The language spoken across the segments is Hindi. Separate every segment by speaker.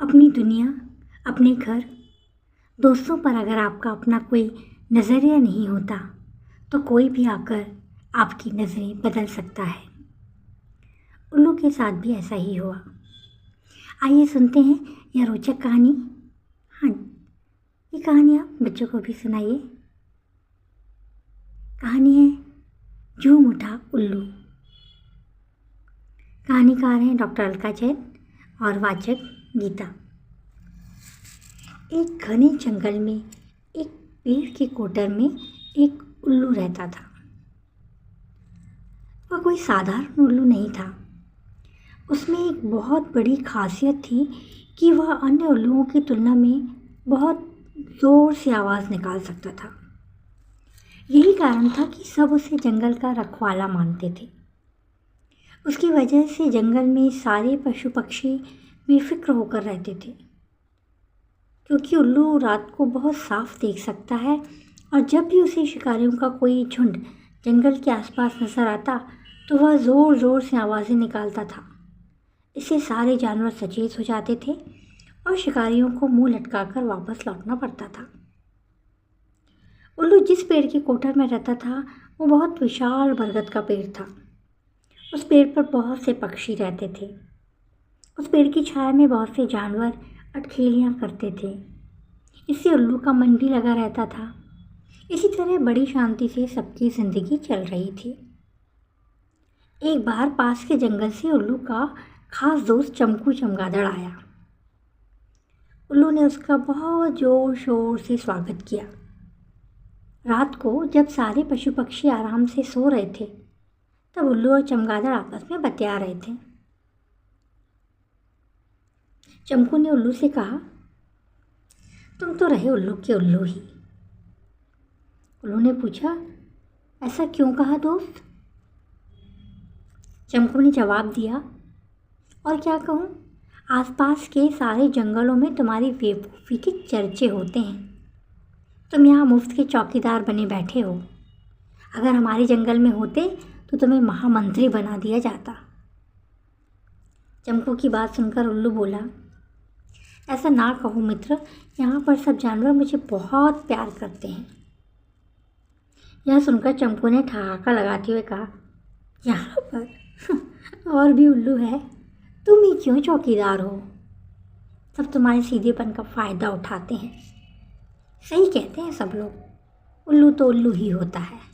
Speaker 1: अपनी दुनिया, अपने घर, दोस्तों पर अगर आपका अपना कोई नज़रिया नहीं होता तो कोई भी आकर आपकी नज़रें बदल सकता है। उल्लू के साथ भी ऐसा ही हुआ। आइए सुनते हैं यह रोचक कहानी। हाँ, ये कहानी आप बच्चों को भी सुनाइए। कहानी है झूम उठा उल्लू। कहानीकार हैं डॉक्टर अलका जैन और वाचक गीता। एक घने जंगल में एक पेड़ के कोटर में एक उल्लू रहता था। वह कोई साधारण उल्लू नहीं था। उसमें एक बहुत बड़ी खासियत थी कि वह अन्य उल्लुओं की तुलना में बहुत ज़ोर से आवाज़ निकाल सकता था। यही कारण था कि सब उसे जंगल का रखवाला मानते थे। उसकी वजह से जंगल में सारे पशु पक्षी बेफिक्र होकर रहते थे, क्योंकि उल्लू रात को बहुत साफ देख सकता है और जब भी उसे शिकारियों का कोई झुंड जंगल के आसपास नजर आता तो वह ज़ोर ज़ोर से आवाज़ें निकालता था। इससे सारे जानवर सचेत हो जाते थे और शिकारियों को मुंह लटकाकर वापस लौटना पड़ता था। उल्लू जिस पेड़ के कोठर में रहता था वो बहुत विशाल बरगद का पेड़ था। उस पेड़ पर बहुत से पक्षी रहते थे। उस पेड़ की छाया में बहुत से जानवर अटखेलियाँ करते थे। इससे उल्लू का मन भी लगा रहता था। इसी तरह बड़ी शांति से सबकी जिंदगी चल रही थी। एक बार पास के जंगल से उल्लू का खास दोस्त चमकू चमगादड़ आया। उल्लू ने उसका बहुत जोर शोर से स्वागत किया। रात को जब सारे पशु पक्षी आराम से सो रहे थे तब उल्लू और चमगादड़ आपस में बतिया रहे थे। चमकू ने उल्लू से कहा, तुम तो रहे उल्लू के उल्लू ही। उल्लू ने पूछा, ऐसा क्यों कहा दोस्त? चमकू ने जवाब दिया, और क्या कहूँ, आसपास के सारे जंगलों में तुम्हारी बेवकूफ़ी के चर्चे होते हैं। तुम यहाँ मुफ्त के चौकीदार बने बैठे हो। अगर हमारे जंगल में होते तो तुम्हें महामंत्री बना दिया जाता। चमकू की बात सुनकर उल्लू बोला, ऐसा ना कहो मित्र, यहाँ पर सब जानवर मुझे बहुत प्यार करते हैं। यह सुनकर चमकू ने ठहाका लगाते हुए कहा, यहाँ पर और भी उल्लू है, तुम ही क्यों चौकीदार हो? सब तुम्हारे सीधेपन का फ़ायदा उठाते हैं। सही कहते हैं सब लोग, उल्लू तो उल्लू ही होता है।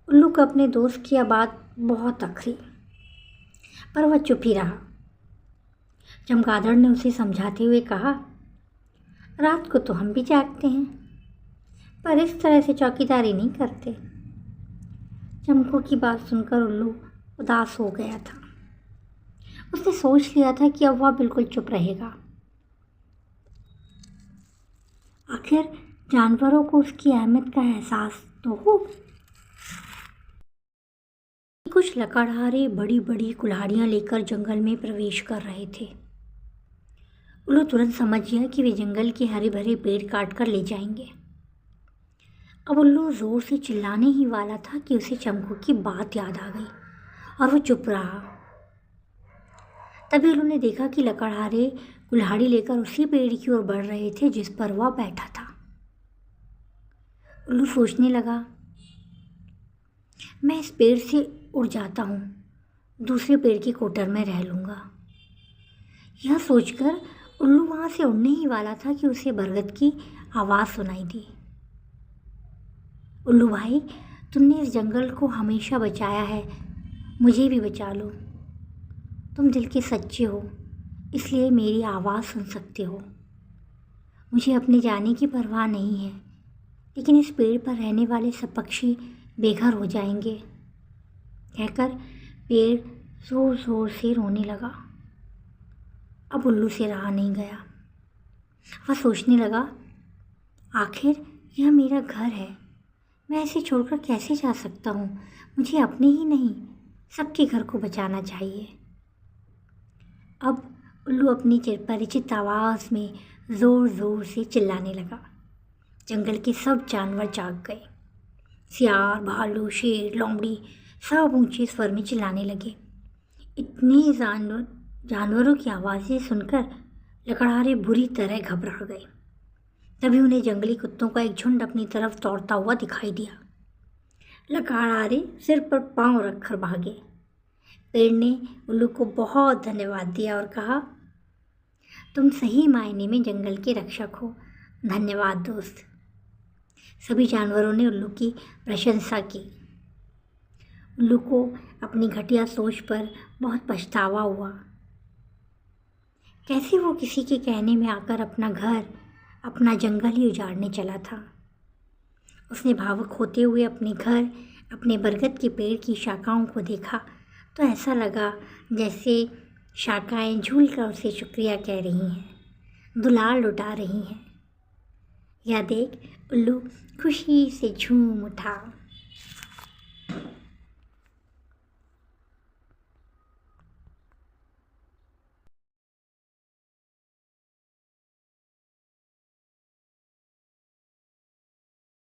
Speaker 1: उल्लू को अपने दोस्त की यह बात बहुत अखरी, पर वह चुप ही रहा। चमगादड़ ने उसे समझाते हुए कहा, रात को तो हम भी जागते हैं, पर इस तरह से चौकीदारी नहीं करते। चमकू की बात सुनकर उल्लू उदास हो गया था। उसने सोच लिया था कि अब वह बिल्कुल चुप रहेगा। आखिर जानवरों को उसकी अहमियत का एहसास तो हो। कुछ लकड़हारे बड़ी बड़ी कुल्हाड़ियाँ लेकर जंगल में प्रवेश कर रहे थे। उल्लू तुरंत समझ गया कि वे जंगल के हरे भरे पेड़ काट कर ले जाएंगे। अब उल्लू जोर से चिल्लाने ही वाला था कि उसे चमकू की बात याद आ गई और वो चुप रहा। तभी उल्लू ने देखा कि लकड़हारे कुल्हाड़ी लेकर उसी पेड़ की ओर बढ़ रहे थे जिस पर वह बैठा था। उल्लू सोचने लगा, मैं इस पेड़ से उड़ जाता हूँ, दूसरे पेड़ की कोटर में रह लूँगा। यह सोचकर उल्लू वहाँ से उड़ने ही वाला था कि उसे बरगद की आवाज़ सुनाई दी। उल्लू भाई, तुमने इस जंगल को हमेशा बचाया है, मुझे भी बचा लो। तुम दिल के सच्चे हो, इसलिए मेरी आवाज़ सुन सकते हो। मुझे अपने जाने की परवाह नहीं है, लेकिन इस पेड़ पर रहने वाले सब पक्षी बेघर हो जाएंगे। कहकर पेड़ ज़ोर ज़ोर से रोने लगा। अब उल्लू से रहा नहीं गया। वह सोचने लगा, आखिर यह मेरा घर है, मैं इसे छोड़कर कैसे जा सकता हूँ? मुझे अपने ही नहीं, सबके घर को बचाना चाहिए। अब उल्लू अपनी परिचित आवाज़ में ज़ोर ज़ोर से चिल्लाने लगा। जंगल के सब जानवर जाग गए। सियार, भालू, शेर, लोमड़ी सब ऊंचे स्वर में चिल्लाने लगे। इतने जानवरों की आवाज़ें सुनकर लकड़हारे बुरी तरह घबरा गए। तभी उन्हें जंगली कुत्तों का एक झुंड अपनी तरफ दौड़ता हुआ दिखाई दिया। लकड़हारे सिर पर पांव रखकर भागे। पेड़ ने उल्लू को बहुत धन्यवाद दिया और कहा, तुम सही मायने में जंगल के रक्षक हो। धन्यवाद दोस्त। सभी जानवरों ने उल्लू की प्रशंसा की। उल्लू को अपनी घटिया सोच पर बहुत पछतावा हुआ। कैसे वो किसी के कहने में आकर अपना घर, अपना जंगल ही उजाड़ने चला था। उसने भावुक होते हुए अपने घर, अपने बरगद के पेड़ की शाखाओं को देखा तो ऐसा लगा जैसे शाखाएं झूल कर उसे शुक्रिया कह रही हैं, दुलार लुटा रही हैं। यह देख उल्लू खुशी से झूम उठा।